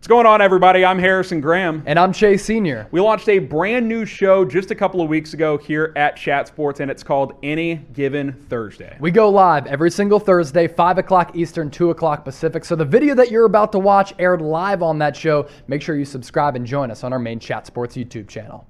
going on, everybody? I'm Harrison Graham. And I'm Chase Sr. We launched a brand new show just a couple of weeks ago here at Chat Sports, and it's called Any Given Thursday. We go live every single Thursday, 5 o'clock Eastern, 2 o'clock Pacific. So the video that you're about to watch aired live on that show. Make sure you subscribe and join us on our main Chat Sports YouTube channel.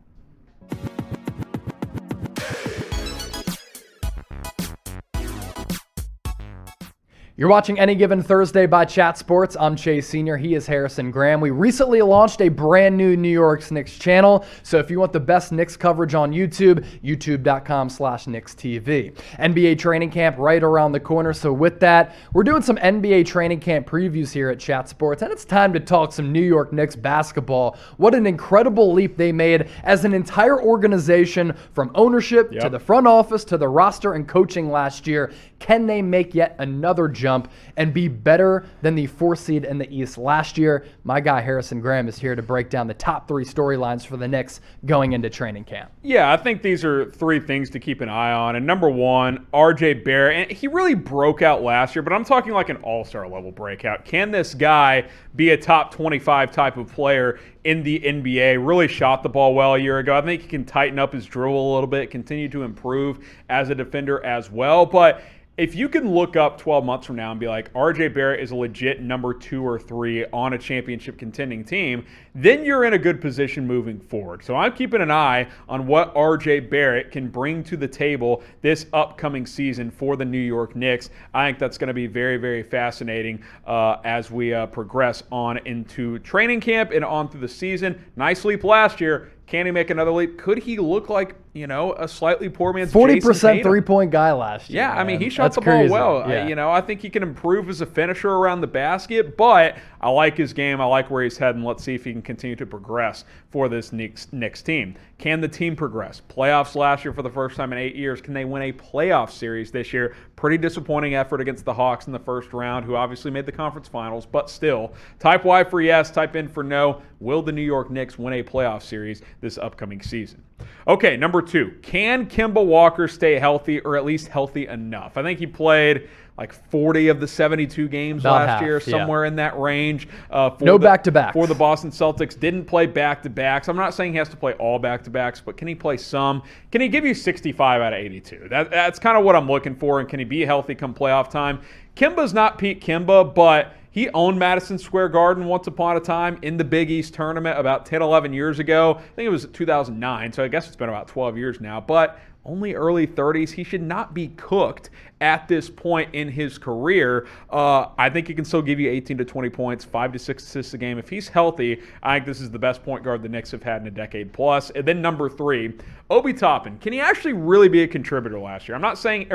You're watching Any Given Thursday by Chat Sports. I'm Chase Sr. He is Harrison Graham. We recently launched a brand new New York Knicks channel. So if you want the best Knicks coverage on YouTube, youtube.com/KnicksTV. NBA training camp right around the corner. So with that, we're doing some NBA training camp previews here at Chat Sports. And it's time to talk some New York Knicks basketball. What an incredible leap they made as an entire organization, from ownership to the front office to the roster and coaching last year. Can they make yet another jump and be better than the 4th seed in the East last year? My guy Harrison Graham is here to break down the top 3 storylines for the Knicks going into training camp. Yeah, I think these are 3 things to keep an eye on. And number 1, RJ Barrett. And he really broke out last year, but I'm talking like an all-star level breakout. Can this guy be a top 25 type of player in the NBA? Really shot the ball well a year ago. I think he can tighten up his dribble a little bit, continue to improve as a defender as well. But if you can look up 12 months from now and be like, RJ Barrett is a legit number 2 or 3 on a championship contending team, then you're in a good position moving forward. So I'm keeping an eye on what RJ Barrett can bring to the table this upcoming season for the New York Knicks. I think that's going to be very, very fascinating as we progress on into training camp and on through the season. Nice leap last year. Can he make another leap? Could he look like, a slightly poor man's 40% three-point guy last year. Yeah, I mean, he shot the ball well. Yeah. I think he can improve as a finisher around the basket, but I like his game. I like where he's heading. Let's see if he can continue to progress for this Knicks team. Can the team progress? Playoffs last year for the first time in 8 years. Can they win a playoff series this year? Pretty disappointing effort against the Hawks in the first round, who obviously made the conference finals, but still. Type Y for yes, type in for no. Will the New York Knicks win a playoff series this upcoming season? Okay, number 2. Can Kemba Walker stay healthy, or at least healthy enough? I think he played like 40 of the 72 games last year, somewhere in that range. No back-to-backs. For the Boston Celtics. Didn't play back-to-backs. I'm not saying he has to play all back-to-backs, but can he play some? Can he give you 65 out of 82? That's kind of what I'm looking for, and can he be healthy come playoff time? Kemba's not Pete Kemba, but he owned Madison Square Garden once upon a time in the Big East tournament about 10, 11 years ago. I think it was 2009, so I guess it's been about 12 years now. But only early 30s. He should not be cooked at this point in his career. I think he can still give you 18 to 20 points, 5 to 6 assists a game. If he's healthy, I think this is the best point guard the Knicks have had in a decade plus. And then number 3, Obi Toppin. Can he actually really be a contributor this year? I'm not saying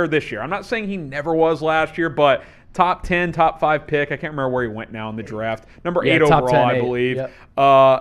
he never was last year, but top 10, top 5 pick. I can't remember where he went now in the draft. Number 8 overall, 10, I believe. Yep.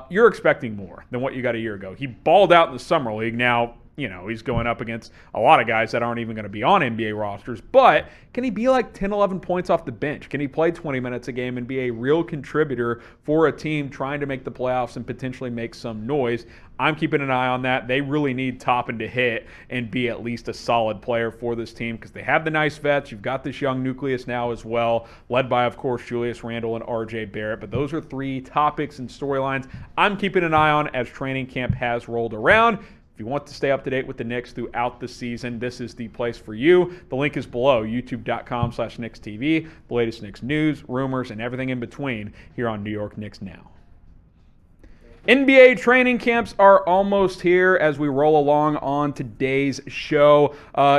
You're expecting more than what you got a year ago. He balled out in the Summer League. Now, he's going up against a lot of guys that aren't even going to be on NBA rosters. But can he be like 10, 11 points off the bench? Can he play 20 minutes a game and be a real contributor for a team trying to make the playoffs and potentially make some noise? I'm keeping an eye on that. They really need Toppin to hit and be at least a solid player for this team because they have the nice vets. You've got this young nucleus now as well, led by, of course, Julius Randle and RJ Barrett. But those are 3 topics and storylines I'm keeping an eye on as training camp has rolled around. If you want to stay up to date with the Knicks throughout the season, this is the place for you. The link is below, youtube.com/KnicksTV. The latest Knicks news, rumors, and everything in between here on New York Knicks Now. NBA training camps are almost here as we roll along on today's show.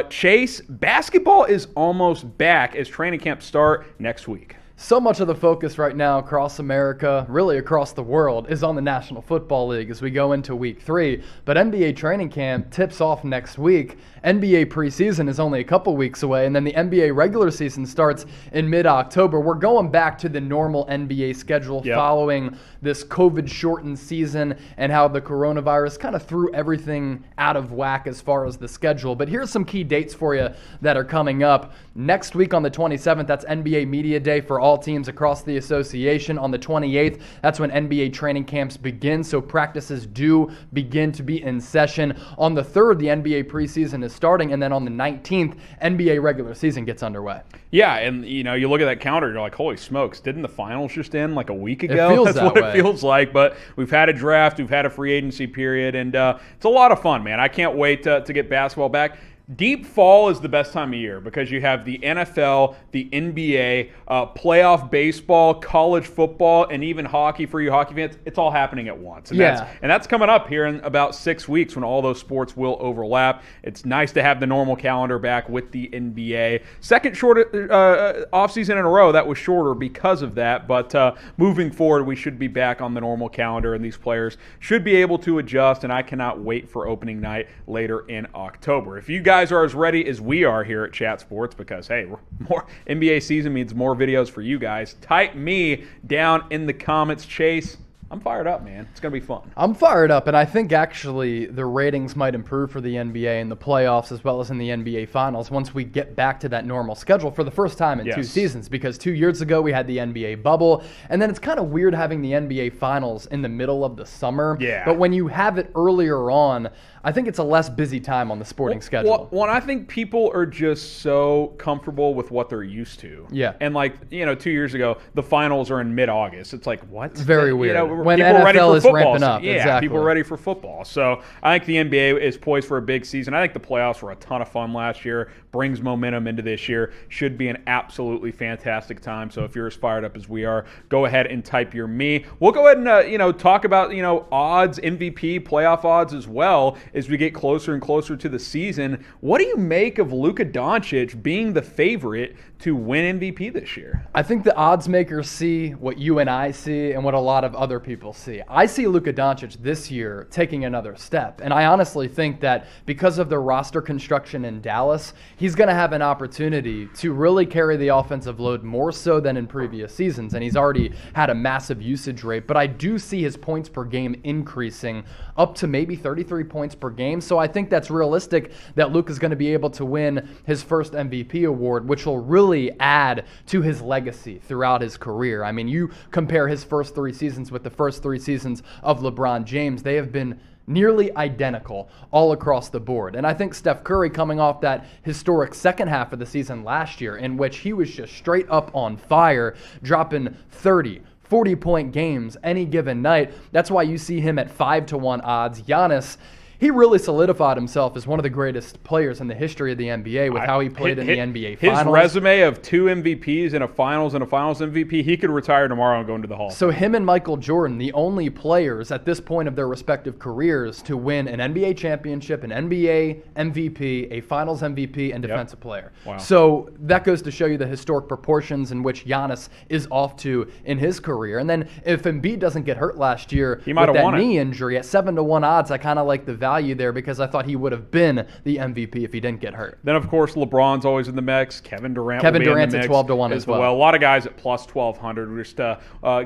Chase, basketball is almost back as training camps start next week. So much of the focus right now across America, really across the world, is on the National Football League as we go into week 3. But NBA training camp tips off next week. NBA preseason is only a couple weeks away, and then the NBA regular season starts in mid-October. We're going back to the normal NBA schedule following this COVID-shortened season and how the coronavirus kind of threw everything out of whack as far as the schedule. But here's some key dates for you that are coming up. Next week on the 27th, that's NBA Media Day for all teams across the association. On the 28th, that's when NBA training camps begin, so practices do begin to be in session. On the 3rd, the NBA preseason is starting, and then on the 19th, NBA regular season gets underway. Yeah, and you look at that calendar, you're like, holy smokes, didn't the finals just end like a week ago? It feels That's that what way. it feels like. But we've had a draft, we've had a free agency period, and it's a lot of fun, man. I can't wait to get basketball back. Deep fall is the best time of year because you have the NFL, the NBA, playoff baseball, college football, and even hockey for you hockey fans. It's all happening at once. And that's coming up here in about 6 weeks when all those sports will overlap. It's nice to have the normal calendar back with the NBA. Second short offseason in a row that was shorter because of that. But moving forward, we should be back on the normal calendar, and these players should be able to adjust. And I cannot wait for opening night later in October. If you guys are as ready as we are here at Chat Sports, because hey, more NBA season means more videos for you guys, type me down in the comments. Chase, I'm fired up, man. It's going to be fun. I'm fired up, and I think actually the ratings might improve for the NBA in the playoffs as well as in the NBA Finals once we get back to that normal schedule for the first time in 2 seasons, because 2 years ago we had the NBA bubble, and then it's kind of weird having the NBA Finals in the middle of the summer. Yeah. But when you have it earlier on, I think it's a less busy time on the sporting schedule. Well, I think people are just so comfortable with what they're used to. Yeah. And 2 years ago, the finals are in mid-August. It's like, what? It's very weird. When people NFL ready for is football. ramping up. Yeah, exactly. people are ready for football. So I think the NBA is poised for a big season. I think the playoffs were a ton of fun last year, brings momentum into this year, should be an absolutely fantastic time. So if you're as fired up as we are, go ahead and type your me. We'll go ahead and talk about odds, MVP, playoff odds as well as we get closer and closer to the season. What do you make of Luka Doncic being the favorite to win MVP this year? I think the odds makers see what you and I see and what a lot of other people see. I see Luka Doncic this year taking another step, and I honestly think that because of the roster construction in Dallas, he's going to have an opportunity to really carry the offensive load more so than in previous seasons, and he's already had a massive usage rate, but I do see his points per game increasing up to maybe 33 points per game, so I think that's realistic that Luka's going to be able to win his first MVP award, which will really add to his legacy throughout his career. I mean, you compare his first 3 seasons with the first 3 seasons of LeBron James, they have been nearly identical all across the board. And I think Steph Curry, coming off that historic second half of the season last year in which he was just straight up on fire, dropping 30, 40-point games any given night. That's why you see him at 5-1 odds. Giannis, he really solidified himself as one of the greatest players in the history of the NBA with how he played in the NBA Finals. His resume of 2 MVPs and a Finals MVP, he could retire tomorrow and go into the Hall of Fame. So him and Michael Jordan, the only players at this point of their respective careers to win an NBA championship, an NBA MVP, a Finals MVP, and Defensive Player. Wow. So that goes to show you the historic proportions in which Giannis is off to in his career. And then if Embiid doesn't get hurt last year with that knee injury, at 7-1 odds, I kind of like the value there because I thought he would have been the MVP if he didn't get hurt. Then, of course, LeBron's always in the mix. Kevin Durant's at in the mix 12-1 as well. A lot of guys at plus 1,200. We just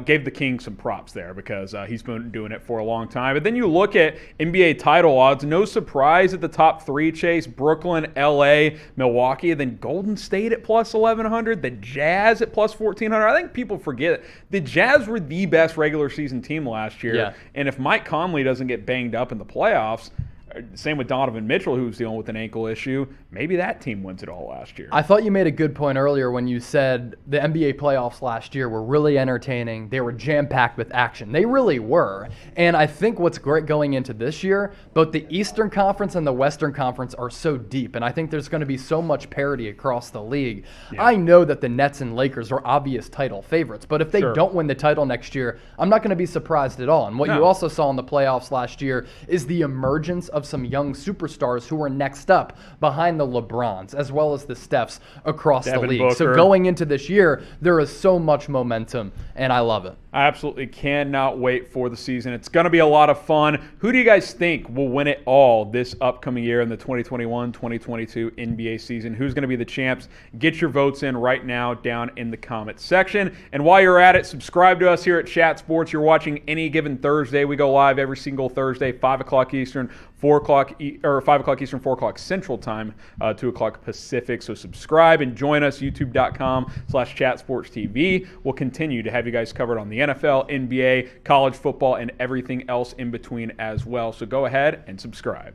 gave the king some props there because he's been doing it for a long time. But then you look at NBA title odds. No surprise at the top 3, Chase. Brooklyn, LA, Milwaukee. Then Golden State at plus 1,100. The Jazz at plus 1,400. I think people forget the Jazz were the best regular season team last year. Yeah. And if Mike Conley doesn't get banged up in the playoffs, same with Donovan Mitchell, who's dealing with an ankle issue. Maybe that team wins it all last year. I thought you made a good point earlier when you said the NBA playoffs last year were really entertaining. They were jam-packed with action. They really were. And I think what's great going into this year, both the Eastern Conference and the Western Conference are so deep, and I think there's going to be so much parity across the league. Yeah. I know that the Nets and Lakers are obvious title favorites, but if they don't win the title next year, I'm not going to be surprised at all. And what you also saw in the playoffs last year is the emergence of some young superstars who are next up behind the LeBrons as well as the Stephs across the league. Booker. So going into this year, there is so much momentum, and I love it. I absolutely cannot wait for the season. It's going to be a lot of fun. Who do you guys think will win it all this upcoming year in the 2021-2022 NBA season? Who's going to be the champs? Get your votes in right now down in the comments section. And while you're at it, subscribe to us here at Chat Sports. You're watching Any Given Thursday. We go live every single Thursday, 5 o'clock Eastern, 5 o'clock Eastern, 4 o'clock Central Time, 2 o'clock Pacific. So subscribe and join us, youtube.com/chatsportstv. We'll continue to have you guys covered on the NFL, NBA, college football, and everything else in between as well. So go ahead and subscribe.